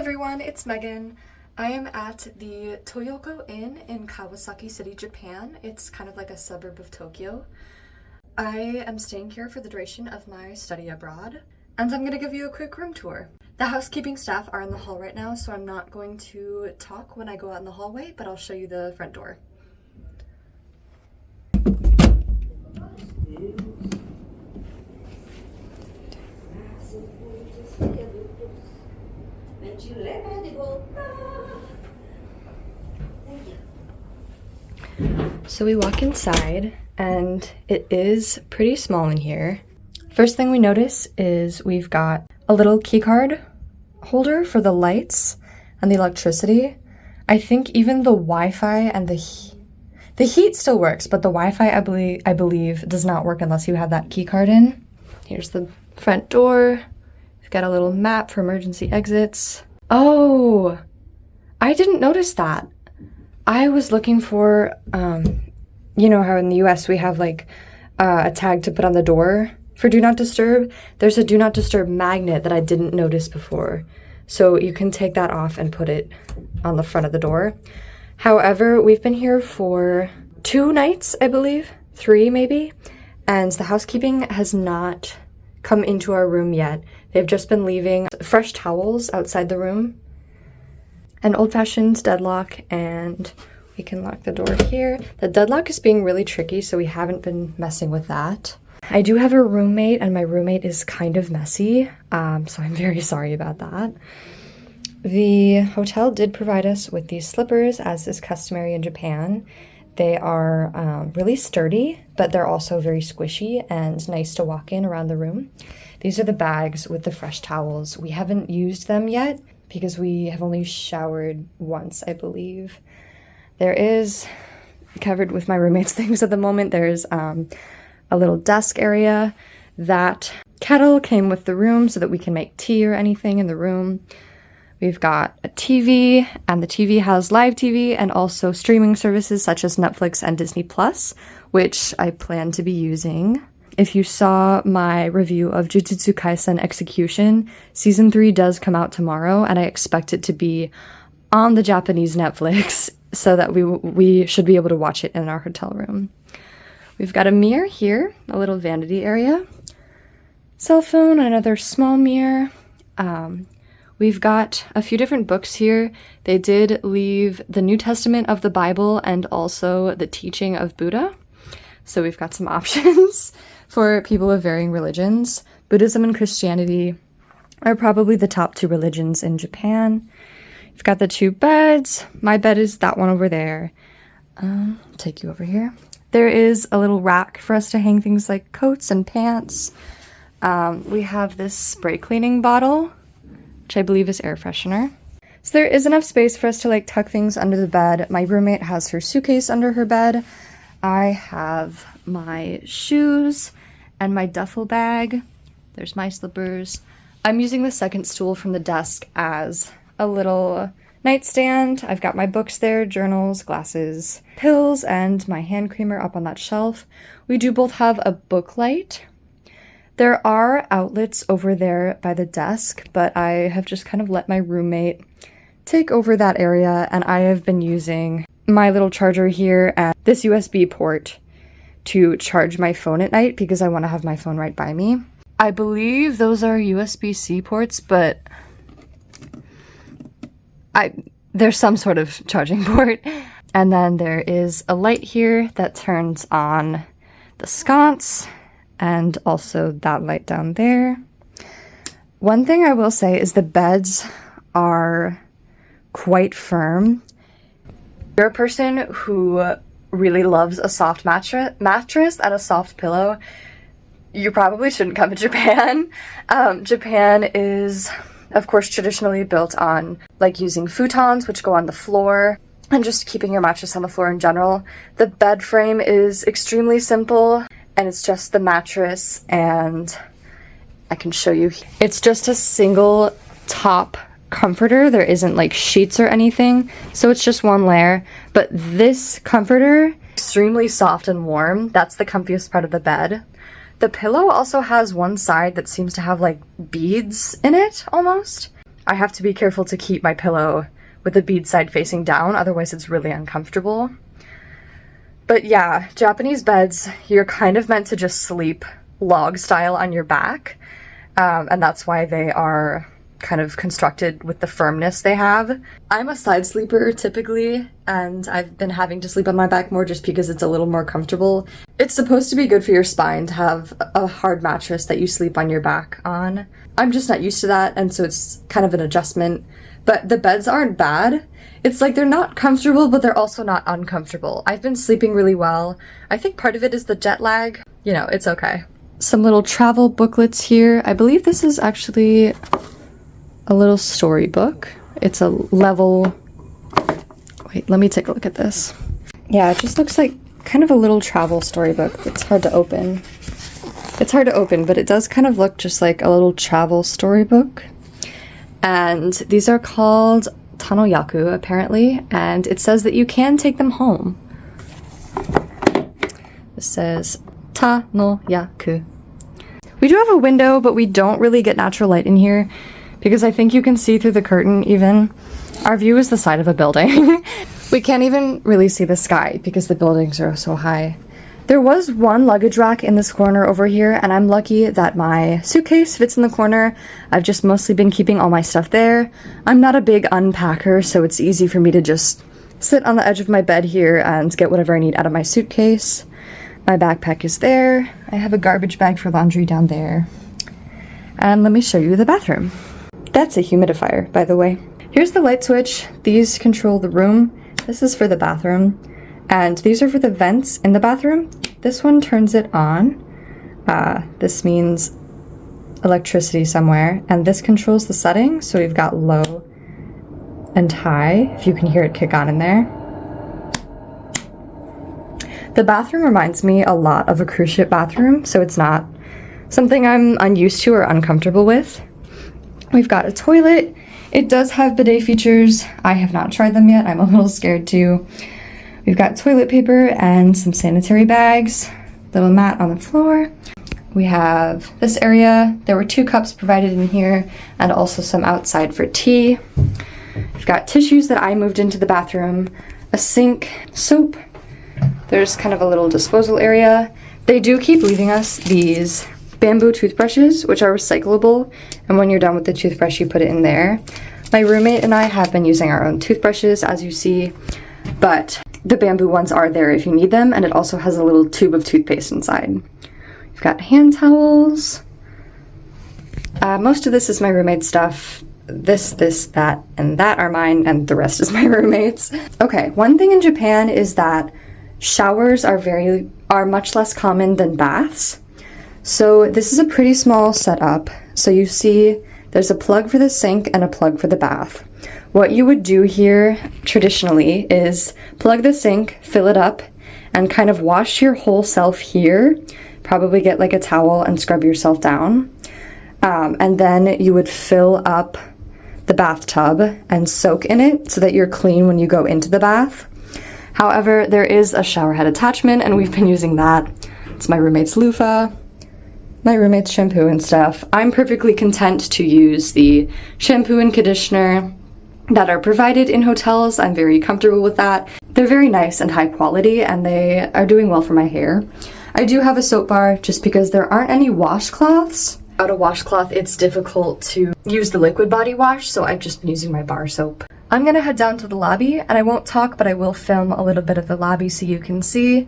everyone, it's Megan. I am at the Toyoko Inn in Kawasaki City, Japan. It's kind of like a suburb of Tokyo. I am staying here for the duration of my study abroad, and I'm gonna give you a quick room tour. The housekeeping staff are in the hall right now, so I'm not going to talk when I go out in the hallway, but I'll show you the front door. So we walk inside, and it is pretty small in here. First thing we notice is we've got a little keycard holder for the lights and the electricity. I think even the Wi-Fi and the heat still works, but the Wi-Fi I believe does not work unless you have that keycard in. Here's the front door. We've got a little map for emergency exits. Oh, I didn't notice that. I was looking for, you know how in the US we have like a tag to put on the door for Do Not Disturb? There's a Do Not Disturb magnet that I didn't notice before. So you can take that off and put it on the front of the door. However, we've been here for 2 nights, I believe, 3 maybe, and the housekeeping has not come into our room yet. They've just been leaving fresh towels outside the room, an old-fashioned deadlock, and we can lock the door here. The deadlock is being really tricky, so we haven't been messing with that. I do have a roommate, and my roommate is kind of messy, so I'm very sorry about that. The hotel did provide us with these slippers, as is customary in Japan. They are really sturdy, but they're also very squishy and nice to walk in around the room. These are the bags with the fresh towels. We haven't used them yet because we have only showered once, I believe. There is, covered with my roommate's things at the moment, there's a little desk area. That kettle came with the room so that we can make tea or anything in the room. We've got a TV, and the TV has live TV and also streaming services such as Netflix and Disney Plus, which I plan to be using. If you saw my review of Jujutsu Kaisen Execution, Season 3 does come out tomorrow, and I expect it to be on the Japanese Netflix so that we should be able to watch it in our hotel room. We've got a mirror here, a little vanity area. Cell phone, another small mirror. We've got a few different books here. They did leave the New Testament of the Bible and also the teaching of Buddha. So we've got some options for people of varying religions. Buddhism and Christianity are probably the top 2 religions in Japan. We've got the 2 beds. My bed is that one over there. I'll take you over here. There is a little rack for us to hang things like coats and pants. We have this spray cleaning bottle, which I believe is air freshener. So there is enough space for us to like tuck things under the bed. My roommate has her suitcase under her bed. I have my shoes and my duffel bag. There's my slippers. I'm using the second stool from the desk as a little nightstand. I've got my books there, journals, glasses, pills, and my hand creamer up on that shelf. We do both have a book light. There are outlets over there by the desk, but I have just kind of let my roommate take over that area, and I have been using my little charger here and this USB port to charge my phone at night because I want to have my phone right by me. I believe those are USB-C ports, but there's some sort of charging port. And then there is a light here that turns on the sconce, and also that light down there. One thing I will say is the beds are quite firm. If you're a person who really loves a soft mattress and a soft pillow, you probably shouldn't come to Japan. Japan is, of course, traditionally built on like using futons, which go on the floor, and just keeping your mattress on the floor in general. The bed frame is extremely simple, and it's just the mattress, and I can show you. It's just a single top comforter. There isn't like sheets or anything, so it's just one layer. But this comforter, extremely soft and warm. That's the comfiest part of the bed. The pillow also has one side that seems to have like beads in it almost. I have to be careful to keep my pillow with the bead side facing down, otherwise it's really uncomfortable. But yeah, Japanese beds, you're kind of meant to just sleep log style on your back, and that's why they are kind of constructed with the firmness they have. I'm a side sleeper typically, and I've been having to sleep on my back more just because it's a little more comfortable. It's supposed to be good for your spine to have a hard mattress that you sleep on your back on. I'm just not used to that, and so it's kind of an adjustment. But the beds aren't bad. It's like they're not comfortable, but they're also not uncomfortable. I've been sleeping really well. I think part of it is the jet lag. You know, it's okay. Some little travel booklets here. I believe this is actually a little storybook. It's a level... Wait, let me take a look at this. Yeah, it just looks like kind of a little travel storybook. It's hard to open. It's hard to open, but it does kind of look just like a little travel storybook. And these are called Tanoyaku, apparently, and it says that you can take them home. It says Tanoyaku. We do have a window, but we don't really get natural light in here because I think you can see through the curtain even. Our view is the side of a building. We can't even really see the sky because the buildings are so high. There was one luggage rack in this corner over here, and I'm lucky that my suitcase fits in the corner. I've just mostly been keeping all my stuff there. I'm not a big unpacker, so it's easy for me to just sit on the edge of my bed here and get whatever I need out of my suitcase. My backpack is there. I have a garbage bag for laundry down there. And let me show you the bathroom. That's a humidifier, by the way. Here's the light switch. These control the room. This is for the bathroom. And these are for the vents in the bathroom. This one turns it on. This means electricity somewhere. And this controls the setting. So we've got low and high, if you can hear it kick on in there. The bathroom reminds me a lot of a cruise ship bathroom, so it's not something I'm unused to or uncomfortable with. We've got a toilet. It does have bidet features. I have not tried them yet. I'm a little scared too. We've got toilet paper and some sanitary bags, little mat on the floor. We have this area. There were 2 cups provided in here and also some outside for tea. We've got tissues that I moved into the bathroom, a sink, soap. There's kind of a little disposal area. They do keep leaving us these bamboo toothbrushes, which are recyclable, and when you're done with the toothbrush, you put it in there. My roommate and I have been using our own toothbrushes, as you see, but the bamboo ones are there if you need them, and it also has a little tube of toothpaste inside. We've got hand towels. Most of this is my roommate's stuff. This, that, and that are mine, and the rest is my roommate's. Okay, one thing in Japan is that showers are much less common than baths. So this is a pretty small setup. So you see there's a plug for the sink and a plug for the bath. What you would do here traditionally is plug the sink, fill it up, and kind of wash your whole self here. Probably get like a towel and scrub yourself down. And then you would fill up the bathtub and soak in it so that you're clean when you go into the bath. However, there is a shower head attachment, and we've been using that. It's my roommate's loofah, my roommate's shampoo and stuff. I'm perfectly content to use the shampoo and conditioner that are provided in hotels. I'm very comfortable with that. They're very nice and high quality, and they are doing well for my hair. I do have a soap bar just because there aren't any washcloths. Without a washcloth, it's difficult to use the liquid body wash, so I've just been using my bar soap. I'm gonna head down to the lobby, and I won't talk, but I will film a little bit of the lobby so you can see.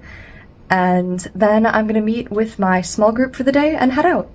And then I'm gonna meet with my small group for the day and head out.